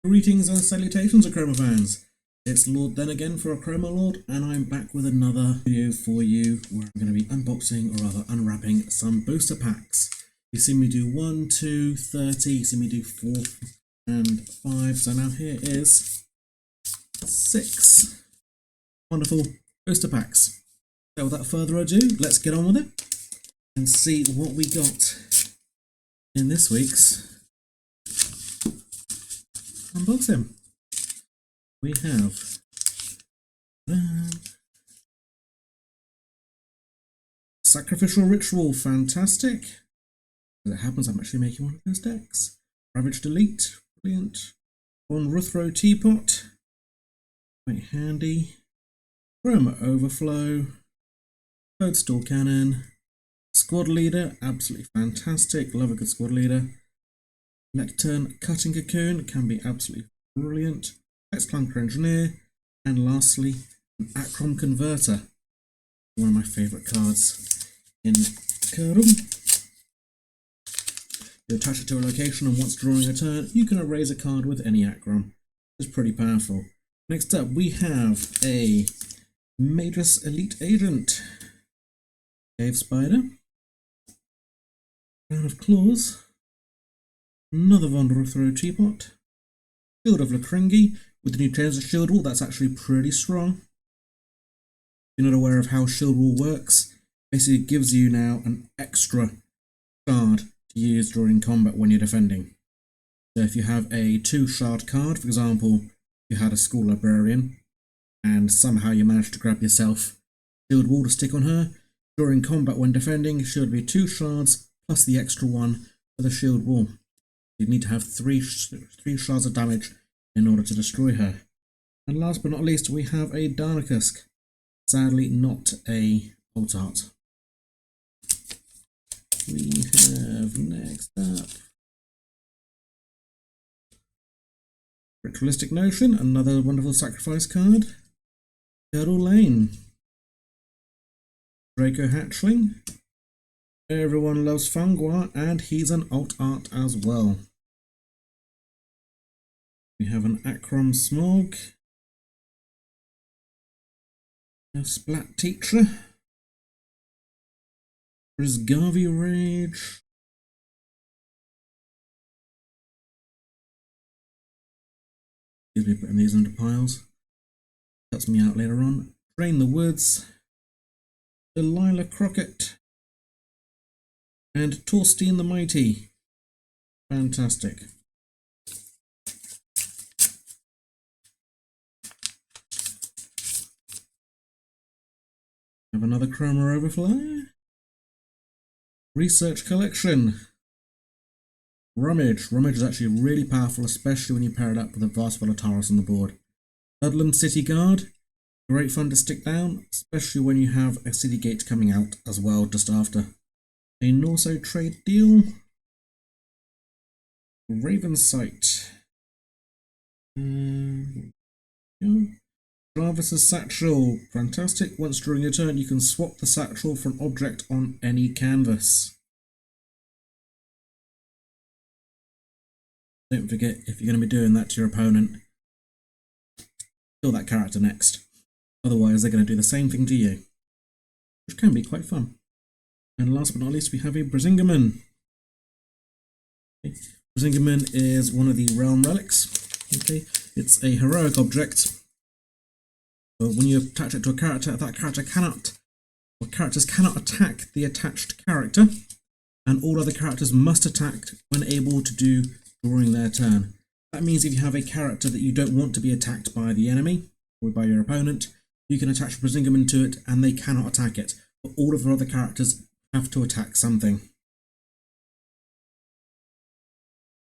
Greetings and salutations, Achroma fans. It's Lord then again for AchromaLord, and I'm back with another video for you where I'm going to be unboxing, or rather unwrapping, some booster packs. You see me do 1, 2, 30, you see me do 4 and 5, so now here is 6 wonderful booster packs. So without further ado, let's get on with it and see what we got in this week's unboxing. We have Sacrificial Ritual, fantastic. As it happens, I'm actually making one of those decks. Ravage Delete, brilliant. Von Ruthro Teapot, quite handy. Chroma Overflow, Toadstool Cannon, Squad Leader, absolutely fantastic, love a good squad leader. Lectern Cutting Cocoon can be absolutely brilliant. Ex-Clunker Engineer, and lastly, an Achroma Converter, one of my favourite cards in Cardum. You attach it to a location, and once drawing a turn, you can erase a card with any Achrom. It's pretty powerful. Next up, we have a Magus Elite Agent, Cave Spider, Crown of Claws, another Von Ruthro Teapot, Shield of Lakringi. With the new Transit Shield Wall, that's actually pretty strong. If you're not aware of how Shield Wall works, basically it gives you now an extra shard to use during combat when you're defending. So if you have a 2-shard card, for example, you had a School Librarian, and somehow you managed to grab yourself Shield Wall to stick on her, during combat when defending, it should be 2 shards plus the extra one for the Shield Wall. You'd need to have 3 shards of damage in order to destroy her. And last but not least, we have a Darnakusk. Sadly, not a Poltart. We have next up Ritualistic Notion, another wonderful sacrifice card. Girdle Lane, Draco Hatchling. Everyone loves Fungwa, and he's an alt art as well. We have an Achrom Smog, a Splat Teacher, Rizgavi Rage, excuse me, putting these into piles, cuts me out later on. Drain the Woods, Delilah Crockett, and Torstein the Mighty. Fantastic. Have another Chroma Overflow. Research Collection. Rummage. Rummage is actually really powerful, especially when you pair it up with a Vast Volataris on the board. Ludlam City Guard. Great fun to stick down, especially when you have a City Gate coming out as well just after. A Norso Trade Deal. Raven Sight. Jarvis's Satchel, fantastic. Once during your turn, you can swap the satchel for an object on any canvas. Don't forget, if you're going to be doing that to your opponent, kill that character next. Otherwise, they're going to do the same thing to you, which can be quite fun. And last but not least, we have a Brisingamen. Okay. Brisingamen is one of the Realm Relics. Okay, it's a heroic object. But when you attach it to a character, that character cannot, or characters cannot attack the attached character, and all other characters must attack when able to do during their turn. That means if you have a character that you don't want to be attacked by the enemy, or by your opponent, you can attach Brisingamen to it and they cannot attack it, but all of the other characters have to attack something.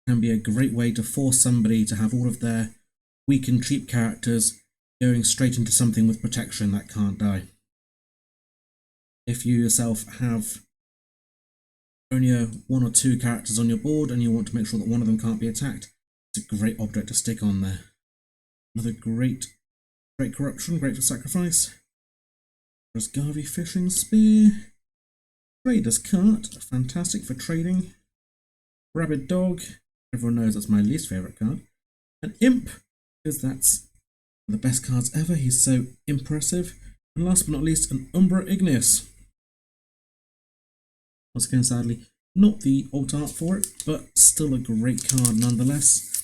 It can be a great way to force somebody to have all of their weak and cheap characters going straight into something with protection that can't die. If you yourself have only 1 or 2 characters on your board and you want to make sure that one of them can't be attacked, it's a great object to stick on there. Another great Corruption, great for sacrifice. Rosgavi Fishing Spear. Trader's Cart, fantastic for trading. Rabid Dog, everyone knows that's my least favourite card. an Imp, because that's one of the best cards ever. He's so impressive. And last but not least, an Umbra Ignis. Once again, sadly, not the alt art for it, but still a great card nonetheless.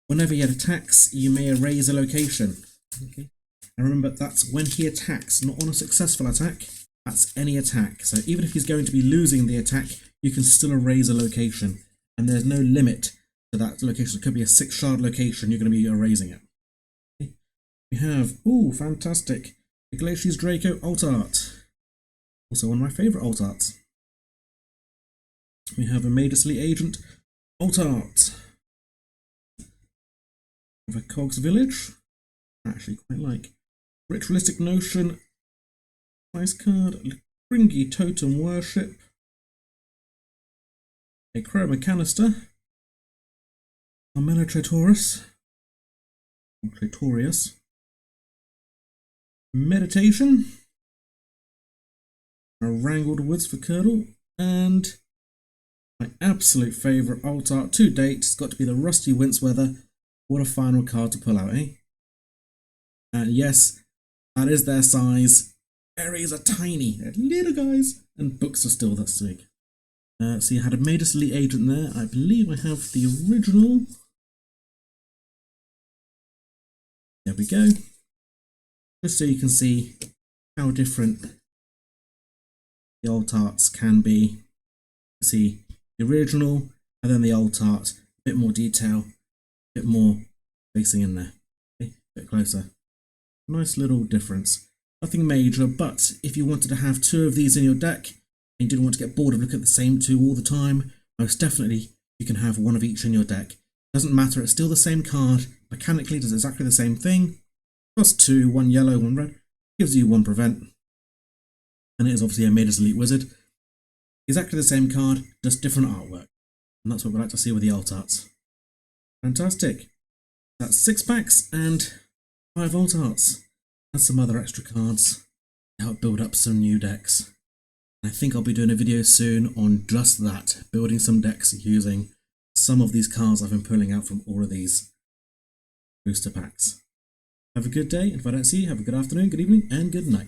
Whenever he attacks, you may erase a location. Okay. And remember, that's when he attacks, not on a successful attack. That's any attack. So even if he's going to be losing the attack, you can still erase a location. And there's no limit to that location. It could be a 6-shard location, you're going to be erasing it. Okay. We have, ooh, fantastic, Iglesias Draco alt art. Also one of my favourite alt arts. We have a Major Elite Agent alt art. We have a Cogs Village. I actually quite like. Ritualistic Notion. Nice card. Fringy Totem Worship. Achroma Canister. Carmelo Tratorius. Meditation. A Wrangled Woods for Curdle. And my absolute favourite alt art to date has got to be the Rusty Winceweather. What a final card to pull out, eh? And yes, that is their size. Berries are tiny, they're little guys, and books are still that big. So you had a Major Elite Agent there. I believe I have the original. There we go. Just so you can see how different the alt arts can be. See the original and then the alt art, a bit more detail, a bit more spacing in there. Okay, a bit closer. Nice little difference. Nothing major, but if you wanted to have 2 of these in your deck and you didn't want to get bored of looking at the same 2 all the time, most definitely you can have 1 of each in your deck. Doesn't matter, it's still the same card. Mechanically does exactly the same thing. Costs 2, 1 yellow, 1 red. Gives you 1 prevent. And it is obviously a Major Elite Wizard. Exactly the same card, just different artwork. And that's what we like to see with the alt arts. Fantastic. That's 6 packs and 5 alt arts. And some other extra cards to help build up some new decks. And I think I'll be doing a video soon on just that, building some decks using some of these cards I've been pulling out from all of these booster packs. Have a good day, and if I don't see you, have a good afternoon, good evening, and good night.